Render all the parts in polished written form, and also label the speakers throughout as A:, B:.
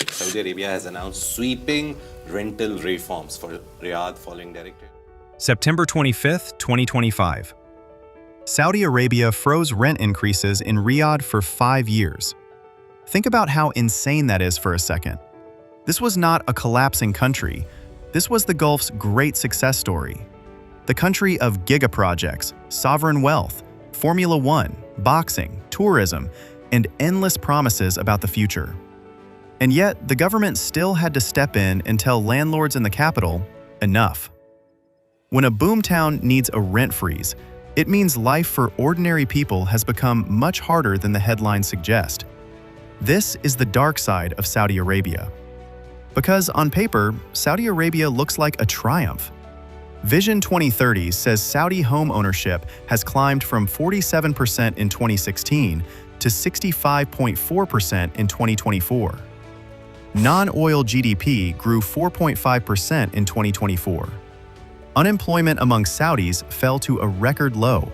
A: Saudi Arabia has announced sweeping rental reforms for Riyadh following directive.
B: September 25, 2025. Saudi Arabia froze rent increases in Riyadh for 5 years. Think about how insane that is for a second. This was not a collapsing country. This was the Gulf's great success story. The country of giga-projects, sovereign wealth, Formula One, boxing, tourism, and endless promises about the future. And yet, the government still had to step in and tell landlords in the capital, enough. When a boomtown needs a rent freeze, it means life for ordinary people has become much harder than the headlines suggest. This is the dark side of Saudi Arabia. Because on paper, Saudi Arabia looks like a triumph. Vision 2030 says Saudi home ownership has climbed from 47% in 2016 to 65.4% in 2024. Non-oil GDP grew 4.5% in 2024. Unemployment among Saudis fell to a record low.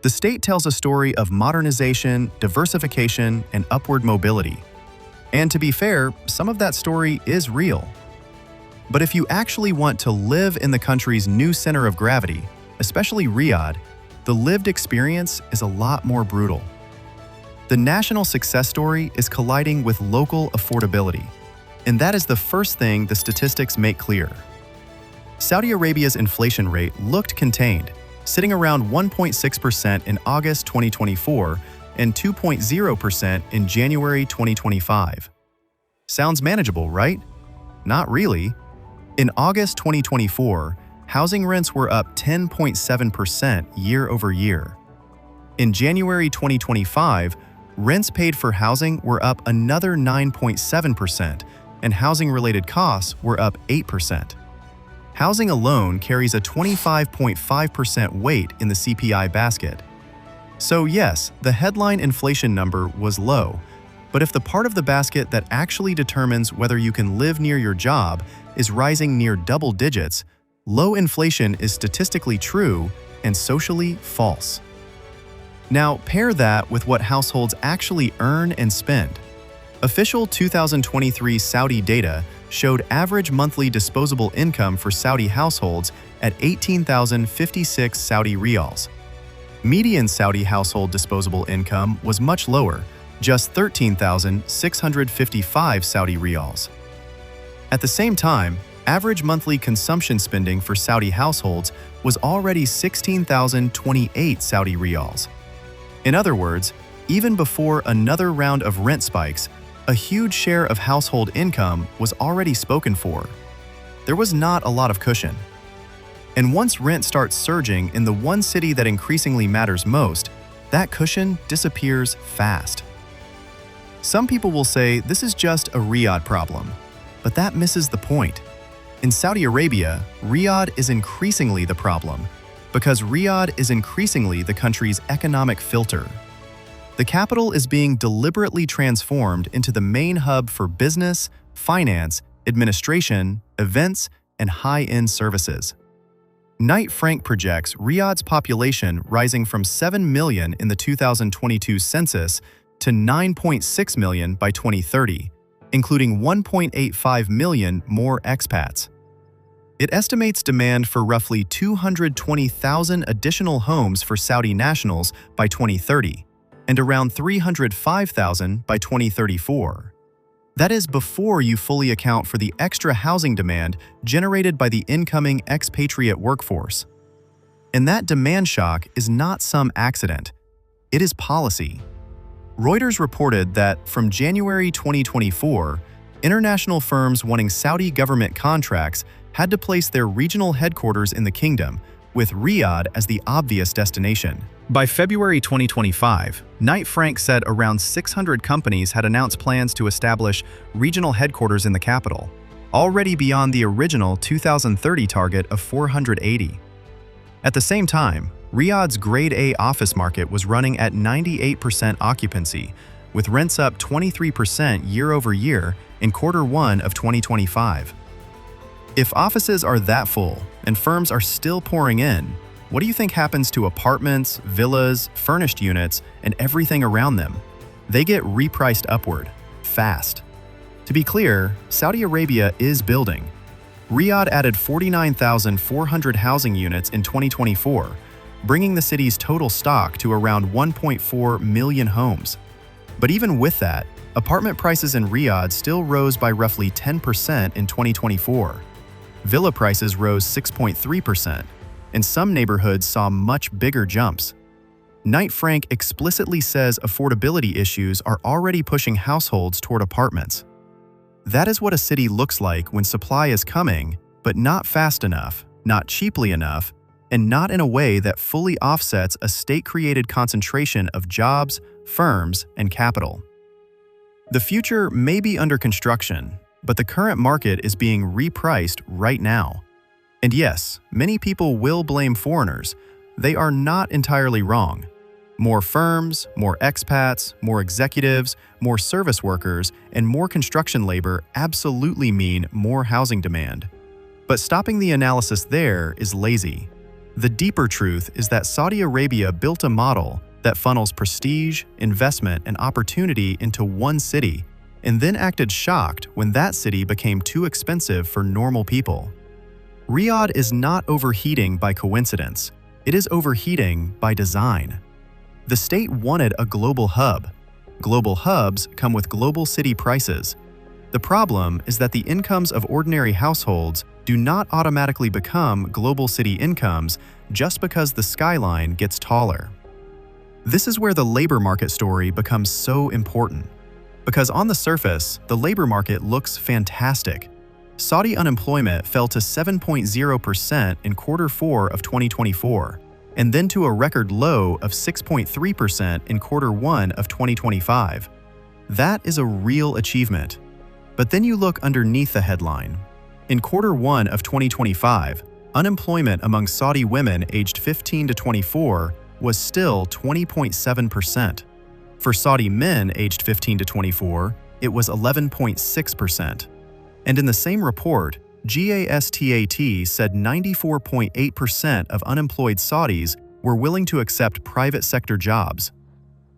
B: The state tells a story of modernization, diversification, and upward mobility. And to be fair, some of that story is real. But if you actually want to live in the country's new center of gravity, especially Riyadh, the lived experience is a lot more brutal. The national success story is colliding with local affordability, and that is the first thing the statistics make clear. Saudi Arabia's inflation rate looked contained, sitting around 1.6% in August 2024 and 2.0% in January 2025. Sounds manageable, right? Not really. In August 2024, housing rents were up 10.7% year over year. In January 2025, rents paid for housing were up another 9.7%, and housing-related costs were up 8%. Housing alone carries a 25.5% weight in the CPI basket. So yes, the headline inflation number was low, but if the part of the basket that actually determines whether you can live near your job is rising near double digits, low inflation is statistically true and socially false. Now, pair that with what households actually earn and spend. Official 2023 Saudi data showed average monthly disposable income for Saudi households at 18,056 Saudi riyals. Median Saudi household disposable income was much lower, just 13,655 Saudi riyals. At the same time, average monthly consumption spending for Saudi households was already 16,028 Saudi riyals. In other words, even before another round of rent spikes, a huge share of household income was already spoken for. There was not a lot of cushion. And once rent starts surging in the one city that increasingly matters most, that cushion disappears fast. Some people will say this is just a Riyadh problem, but that misses the point. In Saudi Arabia, Riyadh is increasingly the problem, because Riyadh is increasingly the country's economic filter. The capital is being deliberately transformed into the main hub for business, finance, administration, events, and high-end services. Knight Frank projects Riyadh's population rising from 7 million in the 2022 census to 9.6 million by 2030, including 1.85 million more expats. It estimates demand for roughly 220,000 additional homes for Saudi nationals by 2030, and around 305,000 by 2034. That is before you fully account for the extra housing demand generated by the incoming expatriate workforce. And that demand shock is not some accident. It is policy. Reuters reported that from January 2024, international firms wanting Saudi government contracts had to place their regional headquarters in the kingdom, with Riyadh as the obvious destination. By February 2025, Knight Frank said around 600 companies had announced plans to establish regional headquarters in the capital, already beyond the original 2030 target of 480. At the same time, Riyadh's Grade A office market was running at 98% occupancy, with rents up 23% year over year in Q1 of 2025. If offices are that full and firms are still pouring in, what do you think happens to apartments, villas, furnished units, and everything around them? They get repriced upward, fast. To be clear, Saudi Arabia is building. Riyadh added 49,400 housing units in 2024, bringing the city's total stock to around 1.4 million homes. But even with that, apartment prices in Riyadh still rose by roughly 10% in 2024. Villa prices rose 6.3%, and some neighborhoods saw much bigger jumps. Knight Frank explicitly says affordability issues are already pushing households toward apartments. That is what a city looks like when supply is coming, but not fast enough, not cheaply enough, and not in a way that fully offsets a state-created concentration of jobs, firms, and capital. The future may be under construction, but the current market is being repriced right now. And yes, many people will blame foreigners. They are not entirely wrong. More firms, more expats, more executives, more service workers, and more construction labor absolutely mean more housing demand. But stopping the analysis there is lazy. The deeper truth is that Saudi Arabia built a model that funnels prestige, investment, and opportunity into one city, and then acted shocked when that city became too expensive for normal people. Riyadh is not overheating by coincidence. It is overheating by design. The state wanted a global hub. Global hubs come with global city prices. The problem is that the incomes of ordinary households do not automatically become global city incomes just because the skyline gets taller. This is where the labor market story becomes so important. Because on the surface, the labor market looks fantastic. Saudi unemployment fell to 7.0% in Q4 of 2024, and then to a record low of 6.3% in Q1 of 2025. That is a real achievement. But then you look underneath the headline. In Q1 of 2025, unemployment among Saudi women aged 15 to 24 was still 20.7%. For Saudi men aged 15 to 24, it was 11.6%. And in the same report, GASTAT said 94.8% of unemployed Saudis were willing to accept private sector jobs.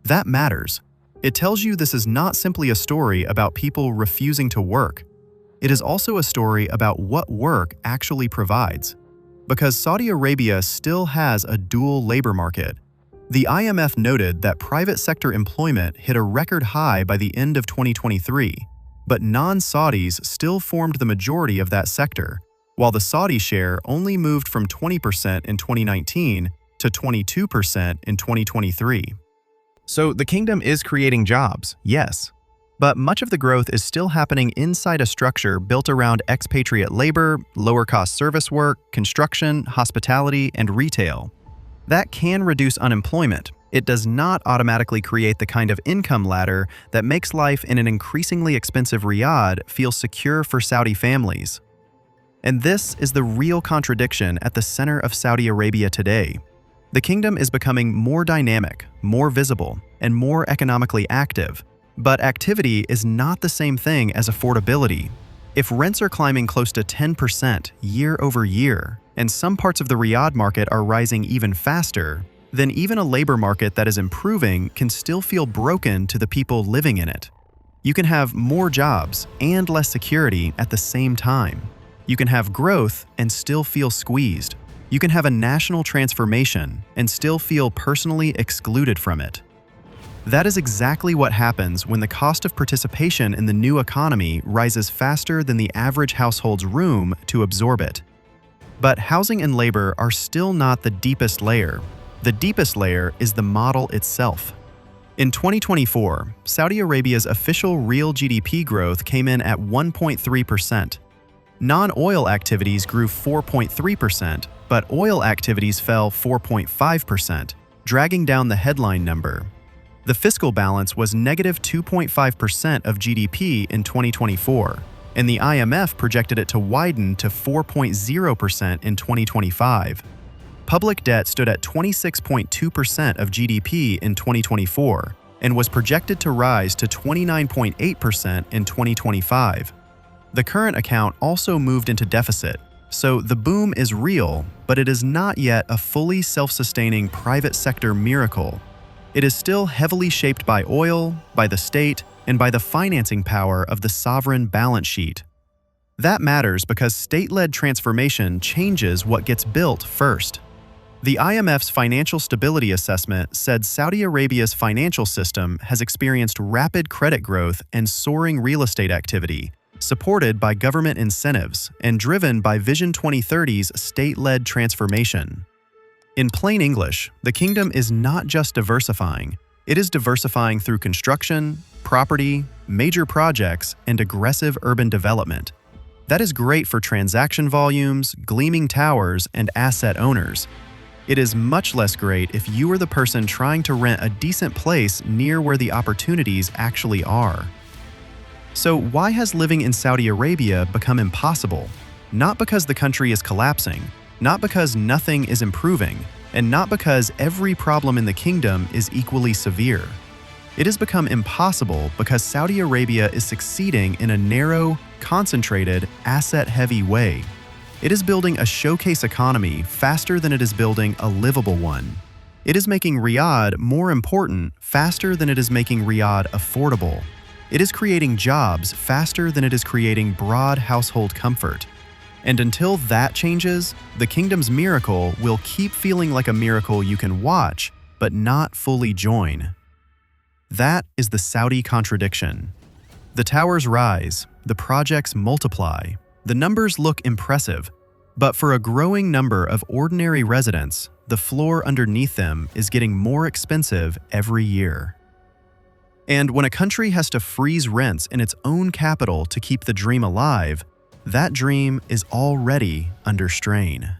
B: That matters. It tells you this is not simply a story about people refusing to work. It is also a story about what work actually provides. Because Saudi Arabia still has a dual labor market. The IMF noted that private sector employment hit a record high by the end of 2023, but non-Saudis still formed the majority of that sector, while the Saudi share only moved from 20% in 2019 to 22% in 2023. So the kingdom is creating jobs, yes, but much of the growth is still happening inside a structure built around expatriate labor, lower-cost service work, construction, hospitality, and retail. That can reduce unemployment. It does not automatically create the kind of income ladder that makes life in an increasingly expensive Riyadh feel secure for Saudi families. And this is the real contradiction at the center of Saudi Arabia today. The kingdom is becoming more dynamic, more visible, and more economically active. But activity is not the same thing as affordability. If rents are climbing close to 10% year over year, and some parts of the Riyadh market are rising even faster, then even a labor market that is improving can still feel broken to the people living in it. You can have more jobs and less security at the same time. You can have growth and still feel squeezed. You can have a national transformation and still feel personally excluded from it. That is exactly what happens when the cost of participation in the new economy rises faster than the average household's room to absorb it. But housing and labor are still not the deepest layer. The deepest layer is the model itself. In 2024, Saudi Arabia's official real GDP growth came in at 1.3%. Non-oil activities grew 4.3%, but oil activities fell 4.5%, dragging down the headline number. The fiscal balance was negative 2.5% of GDP in 2024, and the IMF projected it to widen to 4.0% in 2025. Public debt stood at 26.2% of GDP in 2024 and was projected to rise to 29.8% in 2025. The current account also moved into deficit, so the boom is real, but it is not yet a fully self-sustaining private sector miracle. It is still heavily shaped by oil, by the state, and by the financing power of the sovereign balance sheet. That matters because state-led transformation changes what gets built first. The IMF's Financial Stability Assessment said Saudi Arabia's financial system has experienced rapid credit growth and soaring real estate activity, supported by government incentives and driven by Vision 2030's state-led transformation. In plain English, the kingdom is not just diversifying, it is diversifying through construction, property, major projects, and aggressive urban development. That is great for transaction volumes, gleaming towers, and asset owners. It is much less great if you are the person trying to rent a decent place near where the opportunities actually are. So why has living in Saudi Arabia become impossible? Not because the country is collapsing, not because nothing is improving, and not because every problem in the kingdom is equally severe. It has become impossible because Saudi Arabia is succeeding in a narrow, concentrated, asset-heavy way. It is building a showcase economy faster than it is building a livable one. It is making Riyadh more important faster than it is making Riyadh affordable. It is creating jobs faster than it is creating broad household comfort. And until that changes, the kingdom's miracle will keep feeling like a miracle you can watch, but not fully join. That is the Saudi contradiction. The towers rise, the projects multiply, the numbers look impressive, but for a growing number of ordinary residents, the floor underneath them is getting more expensive every year. And when a country has to freeze rents in its own capital to keep the dream alive, that dream is already under strain.